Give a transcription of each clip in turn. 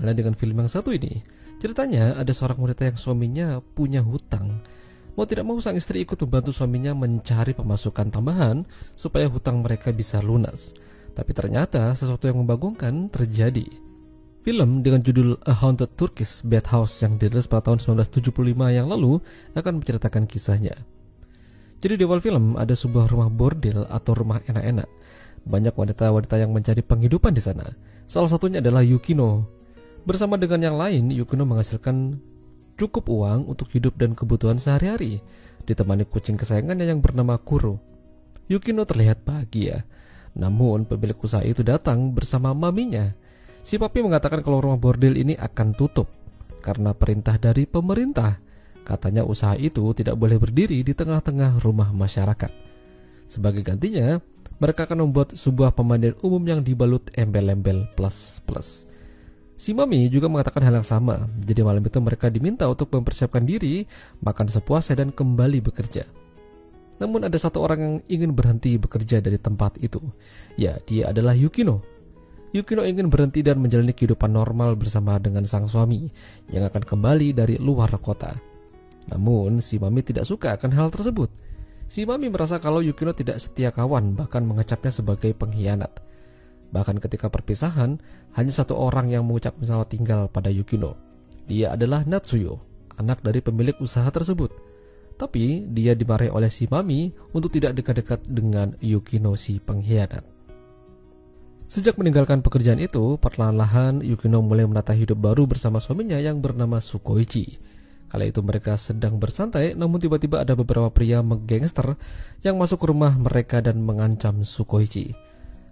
Nah, dengan film yang satu ini, ceritanya ada seorang wanita yang suaminya punya hutang. Mau tidak mau sang istri ikut membantu suaminya mencari pemasukan tambahan supaya hutang mereka bisa lunas. Tapi ternyata sesuatu yang membagongkan terjadi. Film dengan judul A Haunted Turkish Bathhouse yang dirilis pada tahun 1975 yang lalu akan menceritakan kisahnya. Jadi di awal film ada sebuah rumah bordil atau rumah enak-enak. Banyak wanita-wanita yang mencari penghidupan di sana. Salah satunya adalah Yukino. Bersama dengan yang lain, Yukino menghasilkan cukup uang untuk hidup dan kebutuhan sehari-hari, ditemani kucing kesayangannya yang bernama Kuro. Yukino terlihat bahagia. Namun pemilik usaha itu datang bersama maminya. Si papi mengatakan kalau rumah bordil ini akan tutup karena perintah dari pemerintah. Katanya usaha itu tidak boleh berdiri di tengah-tengah rumah masyarakat. Sebagai gantinya, mereka akan membuat sebuah pemandian umum yang dibalut embel-embel plus-plus. Si mami juga mengatakan hal yang sama. Jadi malam itu mereka diminta untuk mempersiapkan diri, makan sepuasnya dan kembali bekerja. Namun ada satu orang yang ingin berhenti bekerja dari tempat itu. Ya, dia adalah Yukino. Yukino ingin berhenti dan menjalani kehidupan normal bersama dengan sang suami yang akan kembali dari luar kota. Namun si mami tidak suka akan hal tersebut. Si mami merasa kalau Yukino tidak setia kawan, bahkan mengecapnya sebagai pengkhianat. Bahkan ketika perpisahan, hanya satu orang yang mengucapkan selamat tinggal pada Yukino. Dia adalah Natsuyo, anak dari pemilik usaha tersebut. Tapi dia dimarahi oleh si mami untuk tidak dekat-dekat dengan Yukino si pengkhianat. Sejak meninggalkan pekerjaan itu, perlahan-lahan Yukino mulai menata hidup baru bersama suaminya yang bernama Sukoichi. Kala itu mereka sedang bersantai, namun tiba-tiba ada beberapa pria gangster yang masuk ke rumah mereka dan mengancam Sukoichi.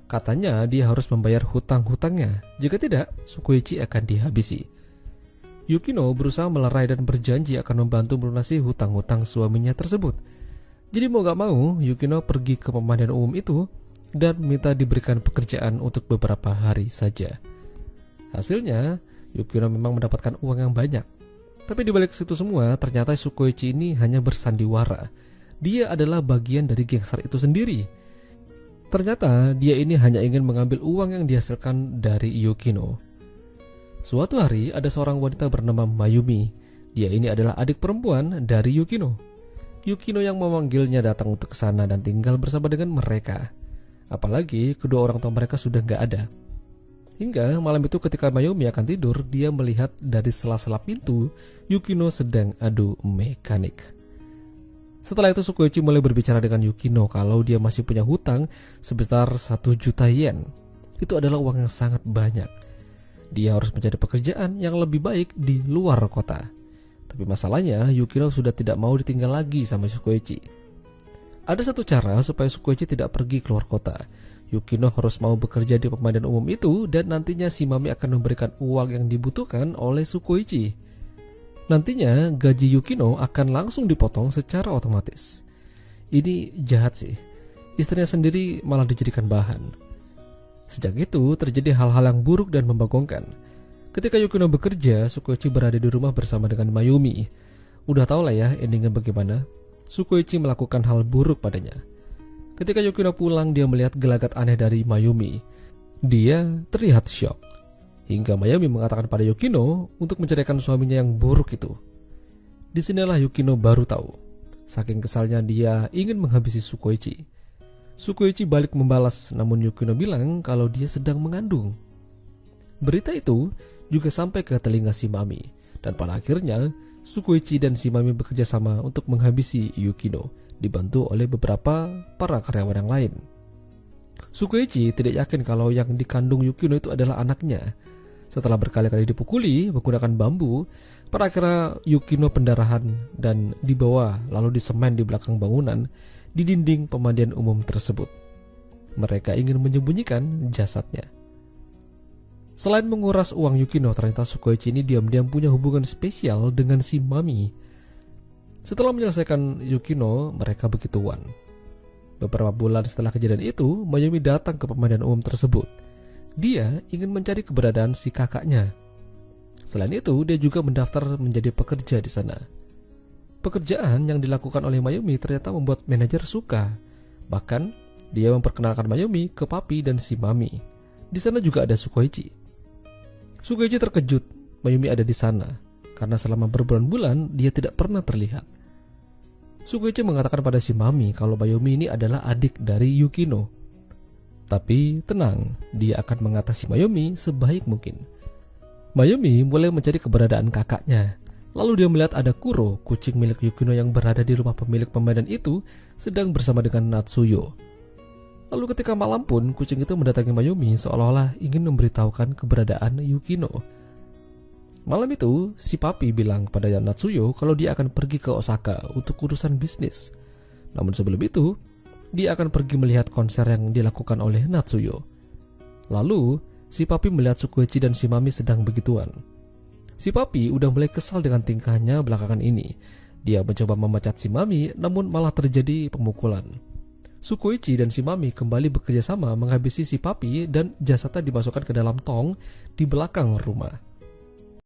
Katanya dia harus membayar hutang-hutangnya, jika tidak, Sukoichi akan dihabisi. Yukino berusaha melerai dan berjanji akan membantu melunasi hutang-hutang suaminya tersebut. Jadi mau gak mau, Yukino pergi ke pemandian umum itu dan minta diberikan pekerjaan untuk beberapa hari saja. Hasilnya, Yukino memang mendapatkan uang yang banyak. Tapi di balik situ semua, ternyata Sukoichi ini hanya bersandiwara. Dia adalah bagian dari gangster itu sendiri. Ternyata dia ini hanya ingin mengambil uang yang dihasilkan dari Yukino. Suatu hari ada seorang wanita bernama Mayumi. Dia ini adalah adik perempuan dari Yukino. Yukino yang memanggilnya datang untuk ke sana dan tinggal bersama dengan mereka. Apalagi kedua orang tua mereka sudah gak ada. Hingga malam itu ketika Mayumi akan tidur, dia melihat dari sela-sela pintu Yukino sedang adu mekanik. Setelah itu Sukoichi mulai berbicara dengan Yukino kalau dia masih punya hutang sebesar 1 juta yen. Itu adalah uang yang sangat banyak. Dia harus mencari pekerjaan yang lebih baik di luar kota. Tapi masalahnya Yukino sudah tidak mau ditinggal lagi sama Sukoichi. Ada satu cara supaya Sukoichi tidak pergi keluar kota. Yukino harus mau bekerja di pemandian umum itu dan nantinya si mami akan memberikan uang yang dibutuhkan oleh Sukoichi. Nantinya gaji Yukino akan langsung dipotong secara otomatis. Ini jahat sih. Istrinya sendiri malah dijadikan bahan. Sejak itu terjadi hal-hal yang buruk dan membagongkan. Ketika Yukino bekerja, Sukoichi berada di rumah bersama dengan Mayumi. Udah tau lah ya endingnya bagaimana. Sukoichi melakukan hal buruk padanya. Ketika Yukino pulang, dia melihat gelagat aneh dari Mayumi. Dia terlihat syok. Hingga Mayumi mengatakan pada Yukino untuk menceraikan suaminya yang buruk itu. Disinilah Yukino baru tahu. Saking kesalnya dia ingin menghabisi Sukoichi. Sukoichi balik membalas, namun Yukino bilang kalau dia sedang mengandung. Berita itu juga sampai ke telinga si mami. Dan pada akhirnya Sukoichi dan si mami bekerja sama untuk menghabisi Yukino, dibantu oleh beberapa para karyawan yang lain. Sukoichi tidak yakin kalau yang dikandung Yukino itu adalah anaknya. Setelah berkali-kali dipukuli menggunakan bambu, pada akhirnya Yukino pendarahan dan dibawa lalu disemen di belakang bangunan di dinding pemandian umum tersebut. Mereka ingin menyembunyikan jasadnya. Selain menguras uang Yukino, ternyata Sukoichi ini diam-diam punya hubungan spesial dengan si mami. Setelah menyelesaikan Yukino, mereka begituan. Beberapa bulan setelah kejadian itu, Mayumi datang ke pemandian umum tersebut. Dia ingin mencari keberadaan si kakaknya. Selain itu, dia juga mendaftar menjadi pekerja di sana. Pekerjaan yang dilakukan oleh Mayumi ternyata membuat manajer suka. Bahkan, dia memperkenalkan Mayumi ke papi dan si mami. Di sana juga ada Sukoichi. Sukoichi terkejut Mayumi ada di sana, karena selama berbulan-bulan dia tidak pernah terlihat. Sukoichi mengatakan pada Shimami kalau Mayumi ini adalah adik dari Yukino. Tapi tenang, dia akan mengatasi Mayumi sebaik mungkin. Mayumi mulai mencari keberadaan kakaknya. Lalu dia melihat ada Kuro, kucing milik Yukino yang berada di rumah pemilik permainan itu, sedang bersama dengan Natsuyo. Lalu ketika malam pun, kucing itu mendatangi Mayumi seolah-olah ingin memberitahukan keberadaan Yukino. Malam itu, si papi bilang pada Natsuyo kalau dia akan pergi ke Osaka untuk urusan bisnis. Namun sebelum itu, dia akan pergi melihat konser yang dilakukan oleh Natsuyo. Lalu, si papi melihat Sukoichi dan Shimami sedang begituan. Si papi udah mulai kesal dengan tingkahnya belakangan ini. Dia mencoba memecat Shimami, namun malah terjadi pemukulan. Sukoichi dan Shimami kembali bekerja sama menghabisi si papi dan jasadnya dimasukkan ke dalam tong di belakang rumah.